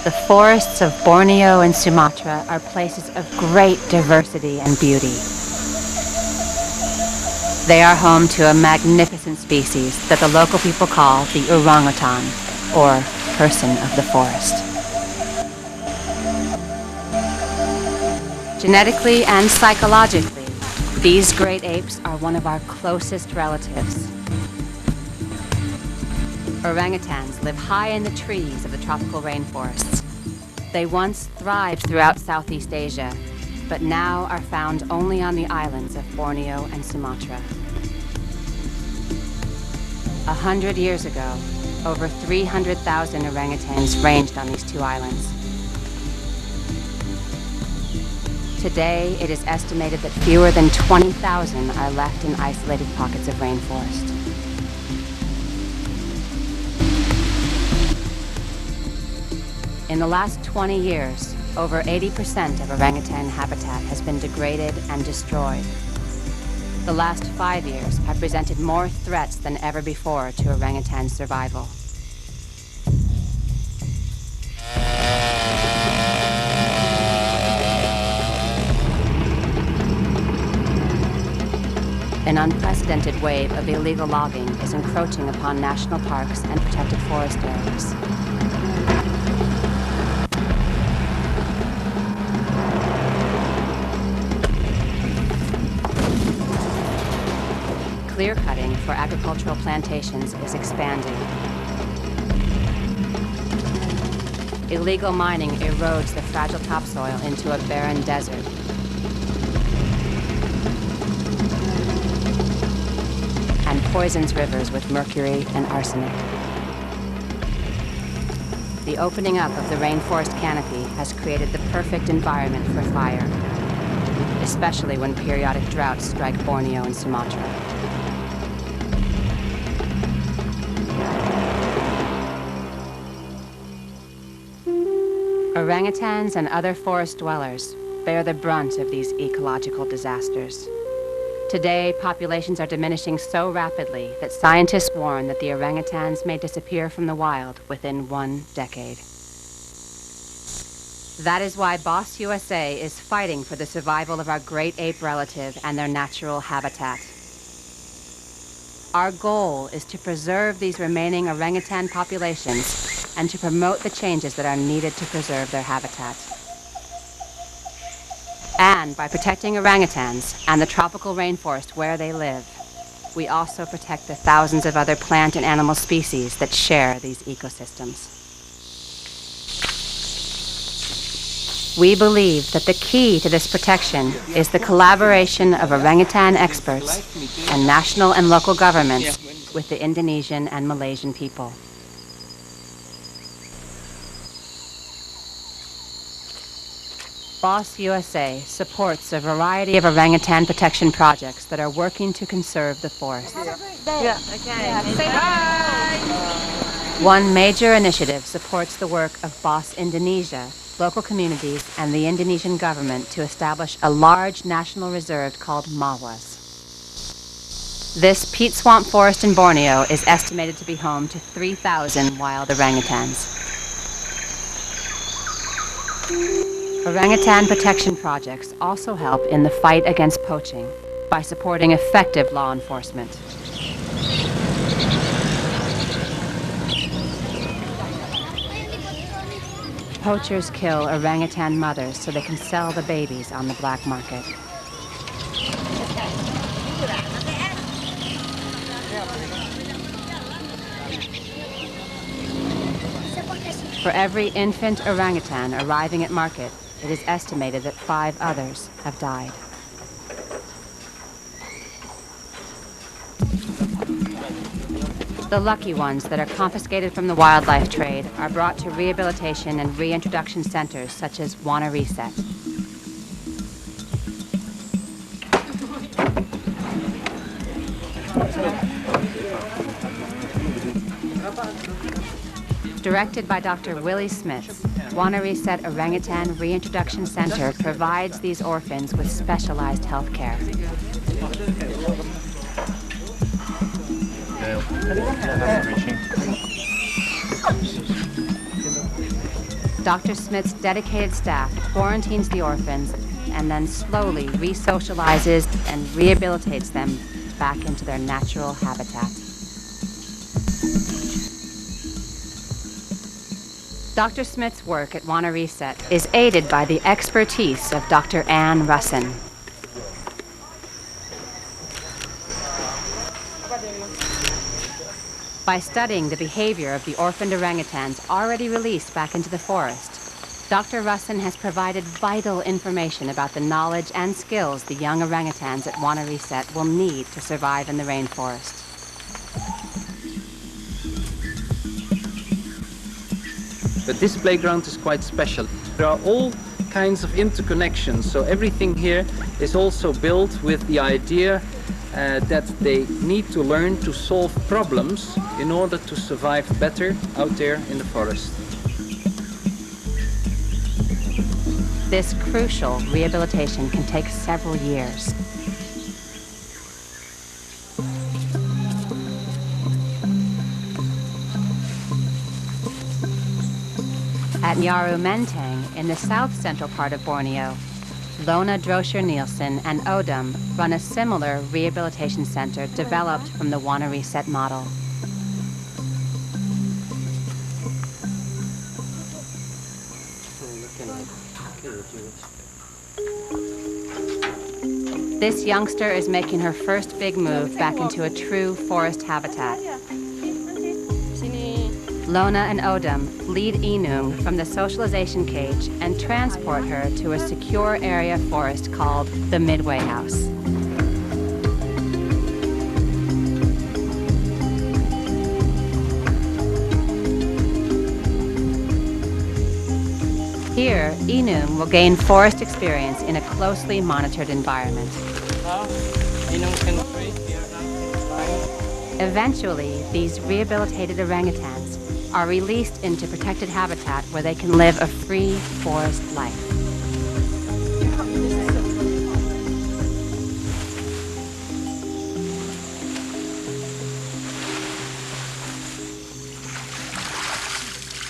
The forests of Borneo and Sumatra are places of great diversity and beauty. They are home to a magnificent species that the local people call the orangutan, or person of the forest. Genetically and psychologically, these great apes are one of our closest relatives. Orangutans live high in the trees of the tropical rainforests. They once thrived throughout Southeast Asia, but now are found only on the islands of Borneo and Sumatra. 100 years ago, over 300,000 orangutans ranged on these two islands. Today, it is estimated that fewer than 20,000 are left in isolated pockets of rainforest. In the last 20 years, over 80% of orangutan habitat has been degraded and destroyed. The last 5 years have presented more threats than ever before to orangutan survival. An unprecedented wave of illegal logging is encroaching upon national parks and protected forest areas. Clear cutting for agricultural plantations is expanding. Illegal mining erodes the fragile topsoil into a barren desert. And poisons rivers with mercury and arsenic. The opening up of the rainforest canopy has created the perfect environment for fire, especially when periodic droughts strike Borneo and Sumatra. Orangutans and other forest dwellers bear the brunt of these ecological disasters. Today, populations are diminishing so rapidly that scientists warn that the orangutans may disappear from the wild within 1 decade. That is why BOS USA is fighting for the survival of our great ape relative and their natural habitat. Our goal is to preserve these remaining orangutan populations and to promote the changes that are needed to preserve their habitat. And by protecting orangutans and the tropical rainforest where they live, we also protect the thousands of other plant and animal species that share these ecosystems. We believe that the key to this protection is the collaboration of orangutan experts and national and local governments with the Indonesian and Malaysian people. BOS USA supports a variety of orangutan protection projects that are working to conserve the forest. One major initiative supports the work of BOS Indonesia, local communities, and the Indonesian government to establish a large national reserve called Mawas. This peat swamp forest in Borneo is estimated to be home to 3,000 wild orangutans. Orangutan protection projects also help in the fight against poaching by supporting effective law enforcement. Poachers kill orangutan mothers so they can sell the babies on the black market. For every infant orangutan arriving at market, it is estimated that 5 others have died. The lucky ones that are confiscated from the wildlife trade are brought to rehabilitation and reintroduction centers such as Wana Reset. Directed by Dr. Willie Smith, Wana Reset Orangutan Reintroduction Center provides these orphans with specialized health care. Dr. Smith's dedicated staff quarantines the orphans and then slowly re-socializes and rehabilitates them back into their natural habitat. Dr. Smith's work at Wana Reset is aided by the expertise of Dr. Ann Russin. By studying the behavior of the orphaned orangutans already released back into the forest, Dr. Russin has provided vital information about the knowledge and skills the young orangutans at Wana Reset will need to survive in the rainforest. But this playground is quite special. There are all kinds of interconnections, so everything here is also built with the idea that they need to learn to solve problems in order to survive better out there in the forest. This crucial rehabilitation can take several years. At Nyaru Menteng, in the south-central part of Borneo, Lona Droscher-Nielsen and Odom run a similar rehabilitation center developed from the Wana Reset model. This youngster is making her first big move back into a true forest habitat. Lona and Odom lead Inung from the socialization cage and transport her to a secure area forest called the Midway House. Here, Inung will gain forest experience in a closely monitored environment. Eventually, these rehabilitated orangutans are released into protected habitat where they can live a free forest life.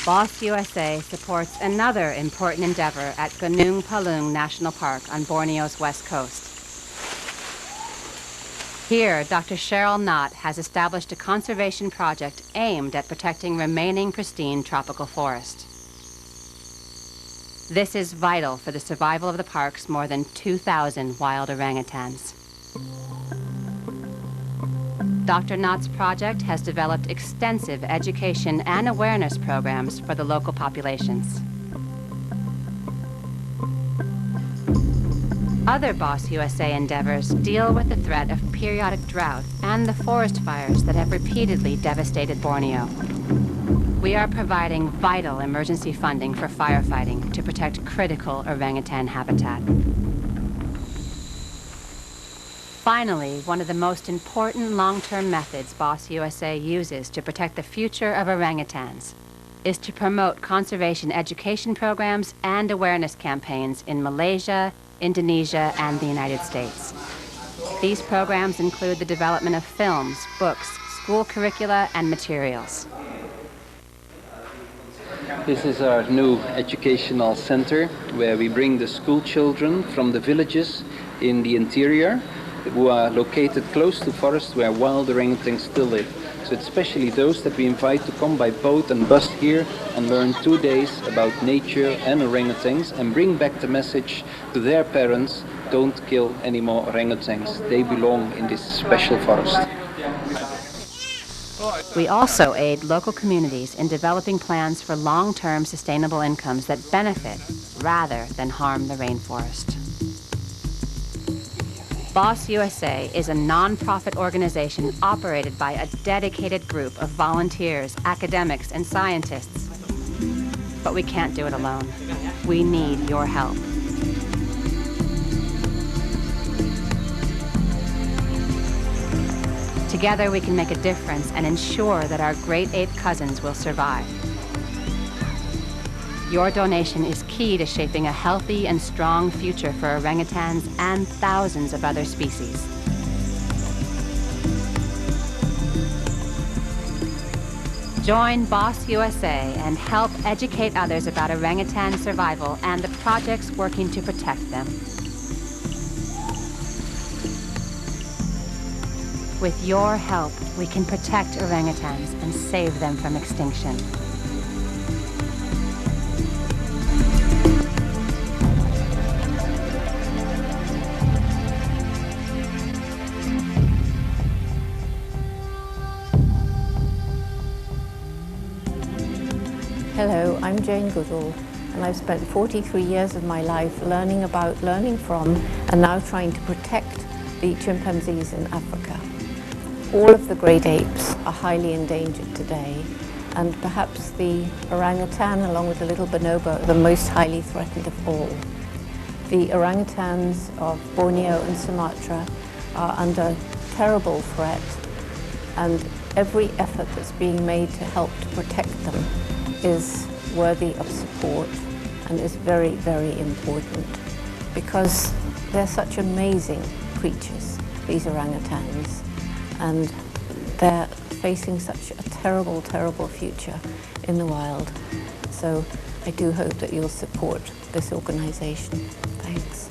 BOS USA supports another important endeavor at Gunung Palung National Park on Borneo's west coast. Here, Dr. Cheryl Knott has established a conservation project aimed at protecting remaining pristine tropical forest. This is vital for the survival of the park's more than 2,000 wild orangutans. Dr. Knott's project has developed extensive education and awareness programs for the local populations. Other BOS USA endeavors deal with the threat of periodic drought and the forest fires that have repeatedly devastated Borneo. We are providing vital emergency funding for firefighting to protect critical orangutan habitat. Finally, one of the most important long-term methods BOS USA uses to protect the future of orangutans is to promote conservation education programs and awareness campaigns in Malaysia, Indonesia, and the United States. These programs include the development of films, books, school curricula, and materials. This is our new educational center where we bring the school children from the villages in the interior who are located close to forests where wild orangutans still live. So it's especially those that we invite to come by boat and bus here and learn 2 days about nature and orangutans and bring back the message to their parents: don't kill any more orangutans. They belong in this special forest. We also aid local communities in developing plans for long-term sustainable incomes that benefit rather than harm the rainforest. BOS USA is a non-profit organization operated by a dedicated group of volunteers, academics, and scientists. But we can't do it alone. We need your help. Together we can make a difference and ensure that our great ape cousins will survive. Your donation is key to shaping a healthy and strong future for orangutans and thousands of other species. Join BOS USA and help educate others about orangutan survival and the projects working to protect them. With your help, we can protect orangutans and save them from extinction. Hello, I'm Jane Goodall, and I've spent 43 years of my life learning about, learning from, and now trying to protect the chimpanzees in Africa. All of the great apes are highly endangered today, and perhaps the orangutan, along with the little bonobo, are the most highly threatened of all. The orangutans of Borneo and Sumatra are under terrible threat, and every effort that's being made to help to protect them is worthy of support and is very, very important, because they're such amazing creatures, these orangutans, and they're facing such a terrible, terrible future in the wild. So I do hope that you'll support this organization. Thanks.